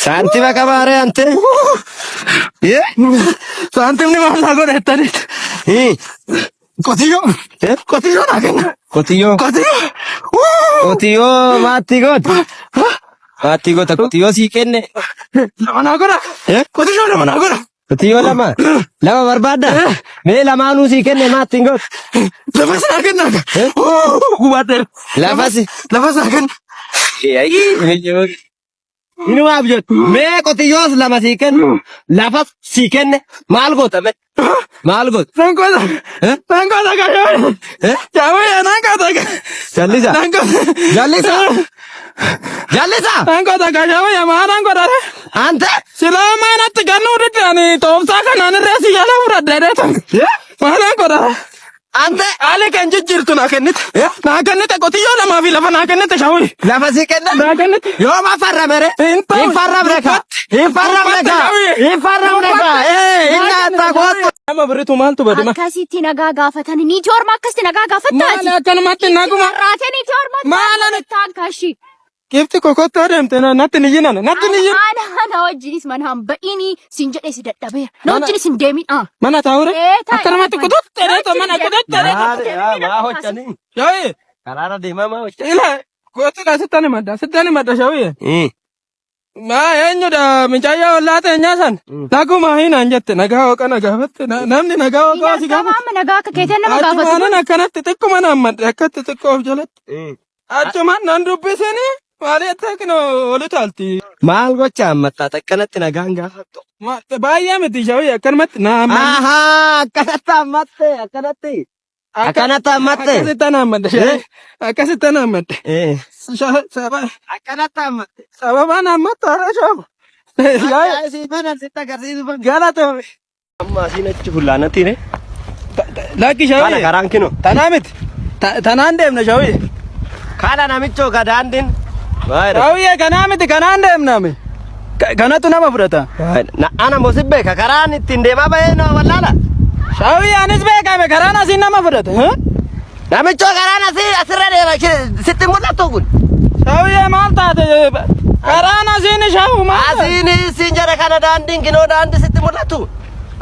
शांति में कब आ रहे अंते ये शांति में मार लागो रहता नहीं कोतियो ना कोतियो माती को तक कोतियो सीखे ने लमना करा कोतियो लमना करा कोतियो लमा बर्बाद मैं लमा नु सीखे ने माती को लफस ना कुबाter लफस ना ini mah abjad me kotiyo lama siken lafaz siken mal got me mal got nangko da kaya jawe nangko da jalli sa nangko da kaya ya ma nangko da ante silama nat ganu ritani tom sa kana ne resi yala urad re tan ma nangko da ante ale kan jijirtu na kennit kotiyo lama vi lafa na kennit shawi lafa siken na kennit yo ma farra mere farra breka inna ta got ama baritu mal tu badima akasitti nagaa gaafatani ni jorma akkasti nagaa gaafattaati mala kanumatti naguma raateni jorma mala taankashi kifti kokotta demte na natni yinana ana wajjinis manham ba'ini sinjedhe si dadhabe na wajjinis indeemin mana taure akkanumatti kututte to mana kututte ma hochani yoy karara dema ma hochani ila kotu ka sittani madda shawi ma enyu da minchaya wallate nyasan naguma hina anjette nagaa kana gafatte namni nagaa ko si gafatte nagaa ka keeten nama gaafatu mana kanatti tikkuma nammadde akkatti tikkof jalatti achuma nan dubbiseni maali attakino olutalti maal gocha ammatta takkanatti nagaan gaafatto baay'ee miti shawi akkanumatti naamma aha akkanatta ammatte akkasitti nammadde akkanatta ammatte sababa nammatta shaba si banan sitta garsiisu galatame amma asinachi fullaanatti ne lakki shawi kana karankino tanamit tanan deemna shawi kana namicho gadaandin shawi kanamiti kanan deemname kanatu nama fudhata ana mosibbe ka karaan ittiin deemaa bahee no wallala shawi anis beekame karaan asiin nama fudhata namicho karaan asirra deema sitti mul'atu kun shawi maal taate karaan asiin shawu maal asiin siin jara kana daandiin kinoo daandi sitti mul'atu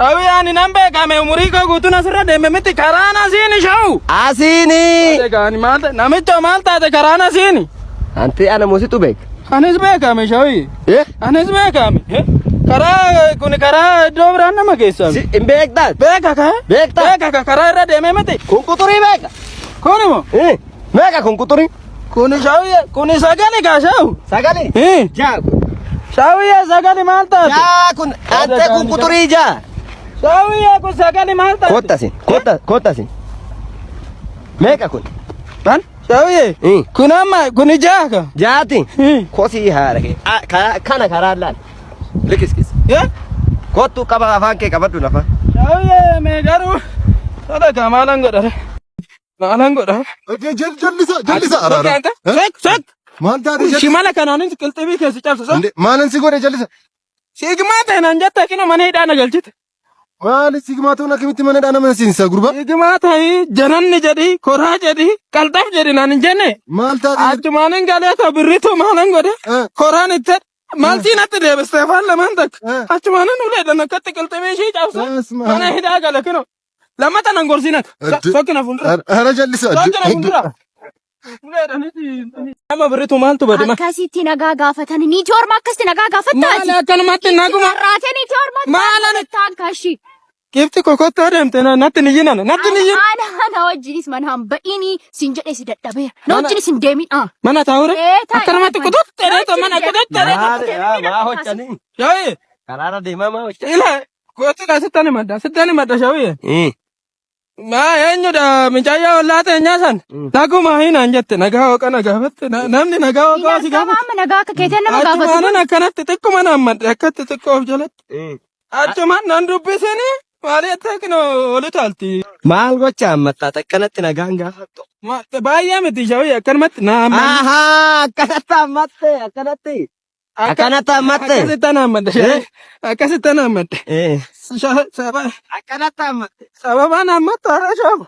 shawi ani nan beekame umurii koo guutuun asirra deeme miti karaan asiin shawu asiini namicho maal taate karaan asiini anti ana mositu beek anis beekame shawi anis beekame karaa kun karaa iddoo biraan nama geessaami beeka karaa irra deeme miti kun quxurii beeka kunimo beeka kun quxurii kun shawi kun sagali ka shawu sagali shawi sagali maal taate jaa kun ante kun quxurii jaa shawi kun sagali maal taate kottasin beeka kun tan shawi kun amma kun jaaka jaati kosi haarake kana karaallaan likiskis kottu qaba afaan kee qabadhu lafa shawi me garu sadaka maalan godhare jallisa araara sek maal taate shimala kanaanin qilxibii keessa cabsa maalan si godhe jallisa sigmaa ta'inaan jetta kino mana hidhaana galchite maali sigmaa ta'uun akkamitti mana hidhaana mansiinsa gurba sigmaa ta'ii jananni jedhi koraa jedhi qalxaf jedhi naan hin jenne maal taate achumaanin galeeta birritu maalan godhe koraan itti maaltiin atti deebistee afaan lamaan takka achumaanin uleedhan akkatti qilximee ishii cabsa mana hidhaa gala kino lammata nan gorsiin akka sokkina fuuldura hara jallisa sokkina fuuldura uleedhaniti nama birritu maaltu badima akkasitti nagaa gaafatani ni jorma akkasti nagaa gaafattaati maali akkanumatti naguma raateni jorma maalan taankashi kifti kokotta deemte natti ni yinana ana wajjinis manham ba'ini sinjedhe si dadhabe na wajjinis indeemin mana taure akkanumatti kututte to mana kututte ma hochani shawi karara deema ma hochani ila kotu ka sittani madda shawi ma enyu da minchaya wallate nyasan naguma hina anjette nagaa kana gaafatte namni nagaa ko si gaafatte nagaa ka keeten nama gaafatu achuma akkanatti tikkuma nammadde akkatti tikkoof jalatti achuma nan dubbiseni maali attakino olutalti maal gocha ammatta takkanatti nagaan gaafatto baay'ee miti shawi akkanumatti naamma aha akkanatti ammatte akkanatti akkanatti hammatte akkasitti hammatte akkasitti hammatte akkanatti hammatte sababaan hammatte har'a shoobu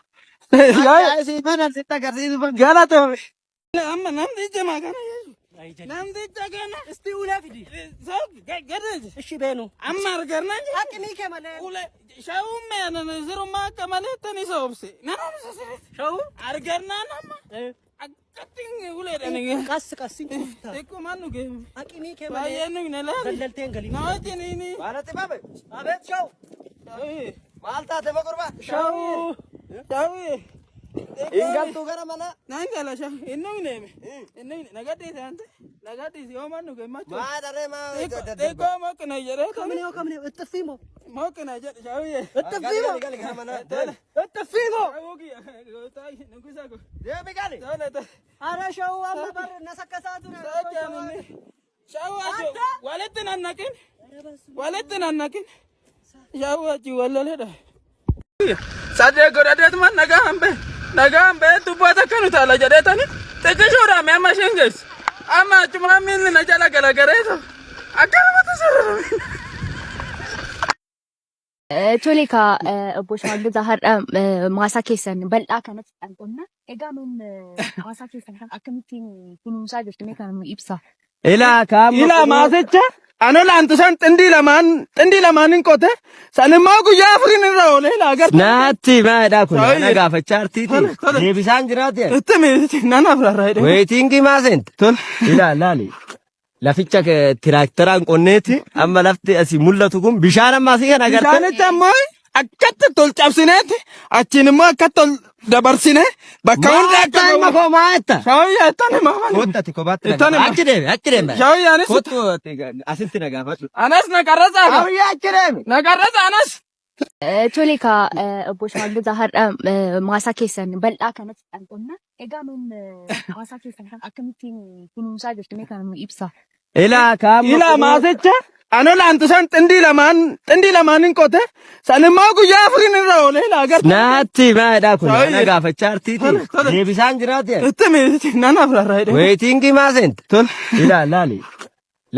siifan sitti agarsiisu galatoomi amma namticha makana namticha kana isti ulee fidi gadi ishi beenu amma argarna haqqinii kee malee ulee shawuun meena sirummaa akka malee tani soobse nama shawuu argarna nama akkatiin ulee dhani qassi eekko mannu kee haqqinii kee malee baay'ee nu nala daldalteen galii nama jiniini baanatti baabe abeet shawuu maal taate boqorba shawuu ingaltu gara mana nangala sha innu neme nagati tante nagati si omanu ke macho ma dare ma te ko mo kana jere kamne ittafimo mo kana jere shawiye ittafimo gali gara mana ittafimo ogi tai nukusa ko de be gali dole ta ara shaw amma bar nasakasatu ne shaw ajo waletin annakin shaw aji walale da sade godadet man nagambe tubata kanu tala jadetani tekeshora me mashenges ama chuma min na jala gala gareto akana mata sarara tolika boshal zahar masa kesan bal'a kanat anqonna ega min masa kesan akamitin kunusa jirtme kan ibsa ila masecha anola antusan tindi lamanin qote sanima guyya afrin raole lagar naatti maada kun naga fachartiti debisan jirate itteme nana afraraide waiting masent tol ila lali laficha ke traktoran qonneeti amma lafti asi mullatu kun bishaan amma asi kana agarte bishaan tammoy akkatti tol cabsineeti achinimmo akkatol dabarsine bakka hunda akka mako maata shawya tane mama hottati ko batte achide shawya anis hottu asinti nagafatu anas nagarraza shawya achide nagarraza anas tolika boshal zahar masa kesan bal'a kanat anqonna ega min masa kesan akamitin kunusa jirtme kan ibsa ila masecha anola antusan tindi lamanin qote sanima guyya afrin raole lagar naatti maada kun naga fachartiti debisan jirate itteme nana afraraide waiting masent tol ila lali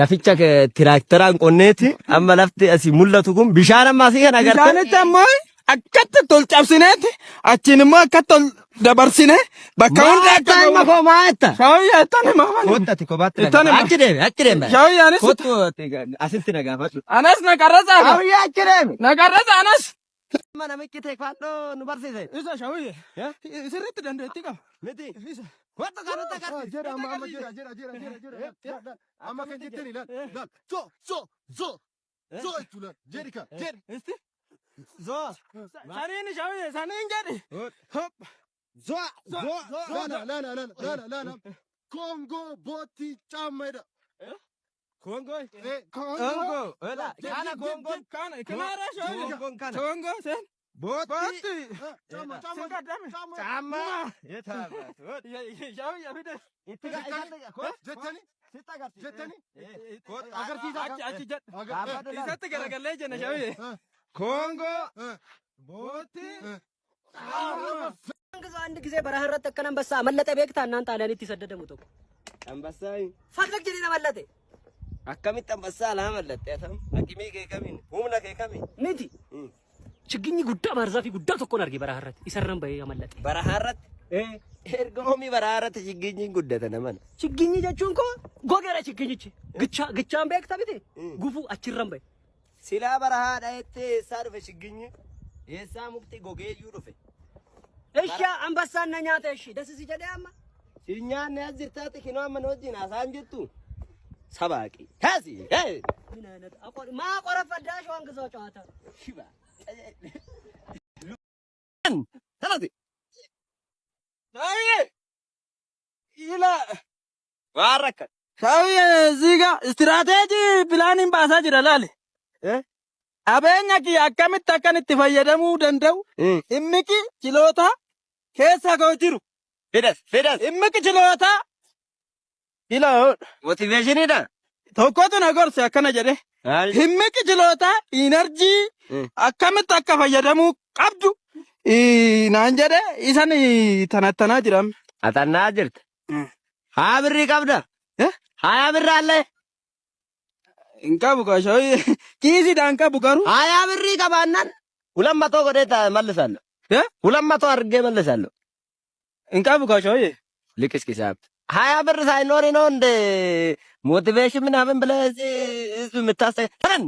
laficha ke traktoran qonneeti amma lafti asi mullatu kun bishaan amma asi kana agarte bishaan tammoy akkatti tol cabsineeti achinimmo akkatol dabarsine bakka hunda akka mako maata shawya tane mama hottati ko batte achide shawya anis hottu asinti nagafatu anas nagarraza shawya achide nagarraza anas mana mikkite faddo nu barsise isa shawya sirritti dandeetti qaba miti isa hottu kanutta karti jera amma kan jitteni lan so itula jerika isti zo sanin shawya sanin jadi hop la Congo boti chameda Congo ela kana Congo kana kamera Congo sen boti chama eta shawya bide ittiga jettani agarti garagalle jena shawya Congo boti አንድ ጊዜ በረሃረት ተከነ አንበሳ መለጠ ቤክታ እናንተ አለኒት ይሰደደ ሙቶ አንበሳይ ፈለግ ጀሪ ለመለጠ አከሚት አንበሳ ለመለጠ ያተም አቂሚ ከከሚን ሁምና ከከሚን ንቲ ችግኝ ጉዳ ባርዛፊ ጉዳ ተኮን አርጊ በረሃረት ይሰረም በይ ያመለጠ በረሃረት ኤርጎሚ በረሃረት ችግኝ ጉዳተ ነመን ችግኝ ጀቹን ኮ ጎገረ ችግኝች ግቻን ቤክታ ቤቴ ጉፉ አችረም በይ ሲላ በረሃ ዳይቴ ሳርፈ ችግኝ የሳ ሙክቲ ጎጌ ዩሩፈ እሺ አንበሳና ኛተ እሺ ደስ ሲጀዳማ ሲኛና ያዝርታት ኪኖ አመኖጂና ሳንጅቱ ሰባቂ ታዚ ምን አይነት አቆር ማቆረፈዳሽ ወንግዛው ጨዋታ ሽባ ተላቲ አይ ኢላ ዋረከ ሻውዬ እዚህ ጋር ስትራቴጂ ፕላኒንግ ባሳ ጅራላል abeenya ki akkamitti akkan itti fayyadamuu danda'u immiki kiloota keessa koo jiru fidas immiki kiloota motiveeshiniidha tokkotu na gorse akkana jedhe immiki kiloota inerjii akkamitti akka fayyadamuu qabdu naan jedhe isan tanattanaa jiram atannaa jirta haa birrii qabda haa birraa allee እንካ ቡቃሻው ኪዚ ዳንካ ቡቃሩ 20 ብር ይገባናል 200 ወዴታ መልሳለሁ 200 አድርጌ መልሳለሁ እንካ ቡቃሻው ልክስኪስ ሀብት 20 ብር ሳይኖር ነው እንደ ሞቲቬሽን ምናምን ብለህ እዚህ የምታሳይ ተረን